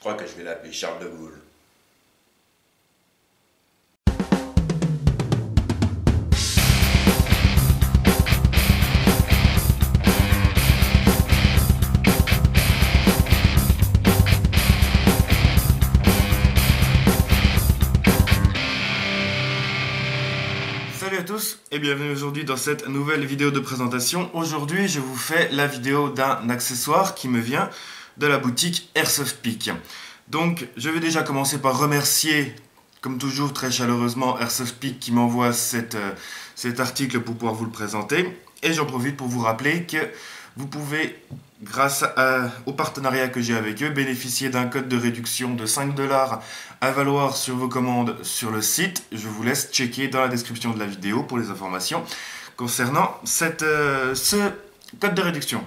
crois que je vais l'appeler Charles de Gaulle. Salut à tous et bienvenue aujourd'hui dans cette nouvelle vidéo de présentation. Aujourd'hui je vous fais la vidéo d'un accessoire qui me vient de la boutique Airsoft Peak. Donc je vais déjà commencer par remercier comme toujours très chaleureusement Airsoft Peak qui m'envoie cet article pour pouvoir vous le présenter. Et j'en profite pour vous rappeler que vous pouvez, grâce au partenariat que j'ai avec eux, bénéficier d'un code de réduction de 5 $ à valoir sur vos commandes sur le site. Je vous laisse checker dans la description de la vidéo pour les informations concernant ce code de réduction.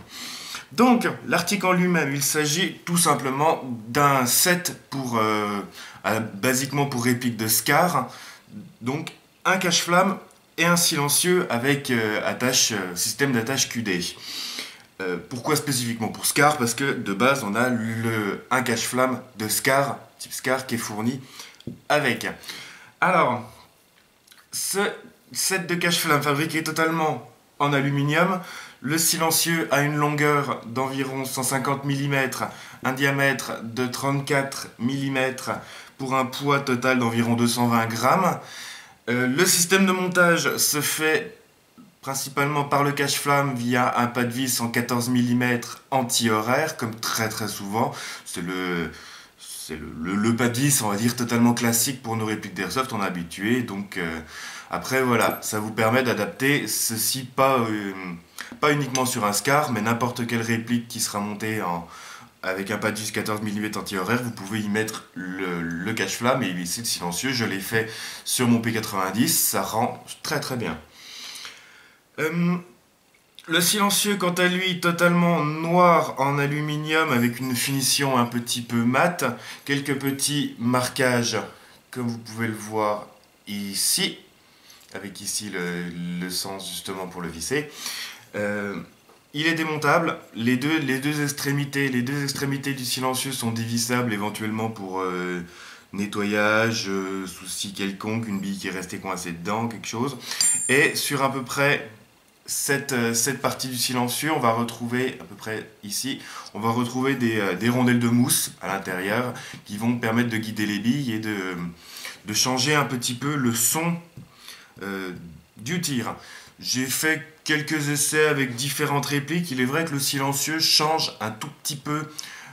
Donc, l'article en lui-même, il s'agit tout simplement d'un set basiquement pour réplique de SCAR. Donc, un cache-flamme et un silencieux avec système d'attache QD. Pourquoi spécifiquement pour SCAR? Parce que de base on a un cache-flamme de SCAR, type SCAR, qui est fourni avec. Alors, ce set de cache-flamme fabriqué totalement en aluminium, le silencieux a une longueur d'environ 150 mm, un diamètre de 34 mm pour un poids total d'environ 220 grammes. Le système de montage se fait principalement par le cache-flamme via un pas de vis en 14 mm anti-horaire, comme très souvent. C'est le pas de vis, on va dire, totalement classique pour nos répliques d'Airsoft, on est habitué. Donc après voilà, ça vous permet d'adapter ceci pas uniquement sur un SCAR, mais n'importe quelle réplique qui sera montée avec un pas de vis 14 mm anti-horaire, vous pouvez y mettre le cache-flamme et ici le silencieux. Je l'ai fait sur mon P90, ça rend très bien. Le silencieux, quant à lui, totalement noir en aluminium avec une finition un petit peu mate, quelques petits marquages comme vous pouvez le voir ici, avec ici le sens justement pour le visser. Il est démontable, les deux extrémités du silencieux sont dévissables éventuellement pour nettoyage, souci quelconque, une bille qui est restée coincée dedans, quelque chose. Et sur à peu près cette partie du silencieux, on va retrouver, à peu près ici, on va retrouver des rondelles de mousse à l'intérieur qui vont permettre de guider les billes et de changer un petit peu le son du tir. J'ai fait quelques essais avec différentes répliques. Il est vrai que le silencieux change un tout petit peu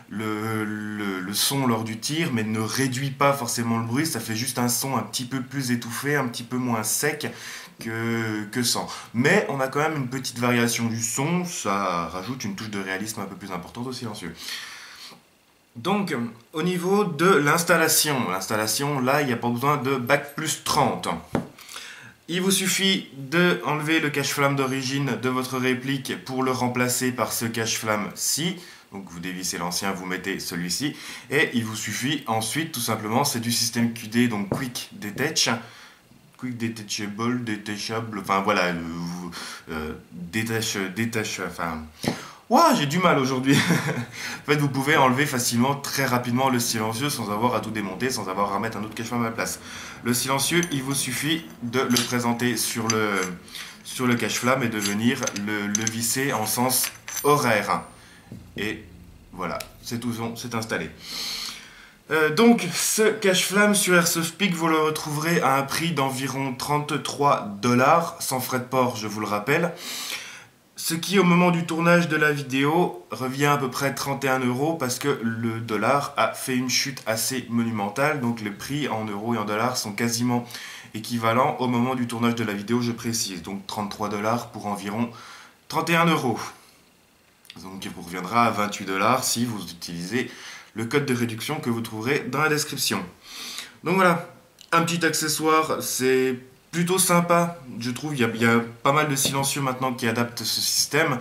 le son lors du tir, mais ne réduit pas forcément le bruit. Ça fait juste un son un petit peu plus étouffé, un petit peu moins sec que sans. Mais on a quand même une petite variation du son, ça rajoute une touche de réalisme un peu plus importante au silencieux. Donc, au niveau de l'installation, là, il n'y a pas besoin de bac plus 30. Il vous suffit d'enlever le cache-flamme d'origine de votre réplique pour le remplacer par ce cache-flamme-ci. Donc vous dévissez l'ancien, vous mettez celui-ci. Et il vous suffit ensuite, tout simplement, c'est du système QD, donc Quick Detach. Quick Detachable, enfin voilà, enfin... Ouah, j'ai du mal aujourd'hui. En fait, vous pouvez enlever facilement, très rapidement le silencieux sans avoir à tout démonter, sans avoir à mettre un autre cache-flamme à la place. Le silencieux, il vous suffit de le présenter sur le cache-flamme et de venir le visser en sens horaire. Et voilà, c'est tout bon, c'est installé. Donc, ce cache-flamme sur Airsoft Peak, vous le retrouverez à un prix d'environ 33 $, sans frais de port, je vous le rappelle. Ce qui, au moment du tournage de la vidéo, revient à peu près 31 € parce que le dollar a fait une chute assez monumentale. Donc, les prix en euros et en dollars sont quasiment équivalents au moment du tournage de la vidéo, je précise. Donc, 33 $ pour environ 31 €. Donc, il vous reviendra à 28 $ si vous utilisez le code de réduction que vous trouverez dans la description. Donc voilà, un petit accessoire, c'est plutôt sympa, je trouve. Il y a pas mal de silencieux maintenant qui adaptent ce système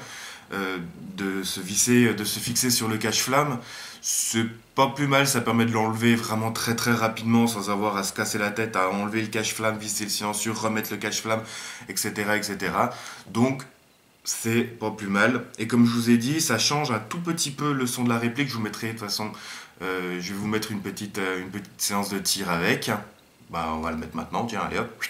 de se fixer sur le cache-flamme. C'est pas plus mal, ça permet de l'enlever vraiment très rapidement sans avoir à se casser la tête, à enlever le cache-flamme, visser le silencieux, remettre le cache-flamme, etc. Donc c'est pas plus mal. Et comme je vous ai dit, ça change un tout petit peu le son de la réplique. Je vous mettrai de toute façon, je vais vous mettre une petite séance de tir avec. Bah, on va le mettre maintenant. Tiens, allez hop.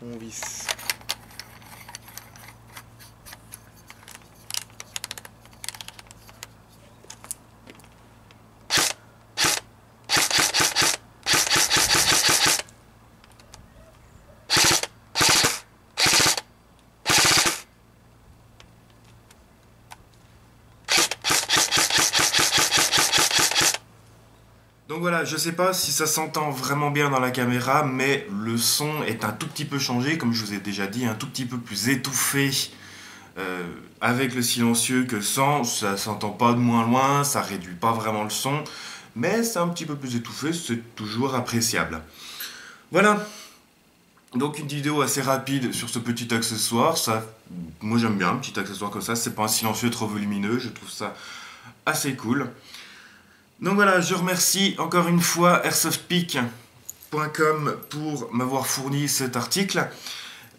On visse. Donc voilà, je sais pas si ça s'entend vraiment bien dans la caméra, mais le son est un tout petit peu changé, comme je vous ai déjà dit, un tout petit peu plus étouffé avec le silencieux que sans. Ça s'entend pas de moins loin, ça réduit pas vraiment le son, mais c'est un petit peu plus étouffé, c'est toujours appréciable. Voilà, donc une vidéo assez rapide sur ce petit accessoire. Ça, moi j'aime bien un petit accessoire comme ça, c'est pas un silencieux trop volumineux, je trouve ça assez cool. Donc voilà, je remercie encore une fois airsoftpeak.com pour m'avoir fourni cet article.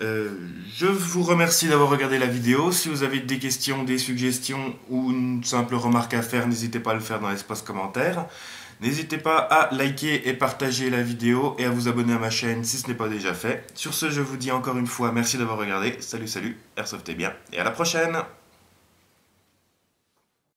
Je vous remercie d'avoir regardé la vidéo. Si vous avez des questions, des suggestions ou une simple remarque à faire, n'hésitez pas à le faire dans l'espace commentaire. N'hésitez pas à liker et partager la vidéo et à vous abonner à ma chaîne si ce n'est pas déjà fait. Sur ce, je vous dis encore une fois merci d'avoir regardé. Salut, salut, airsoftez bien et à la prochaine!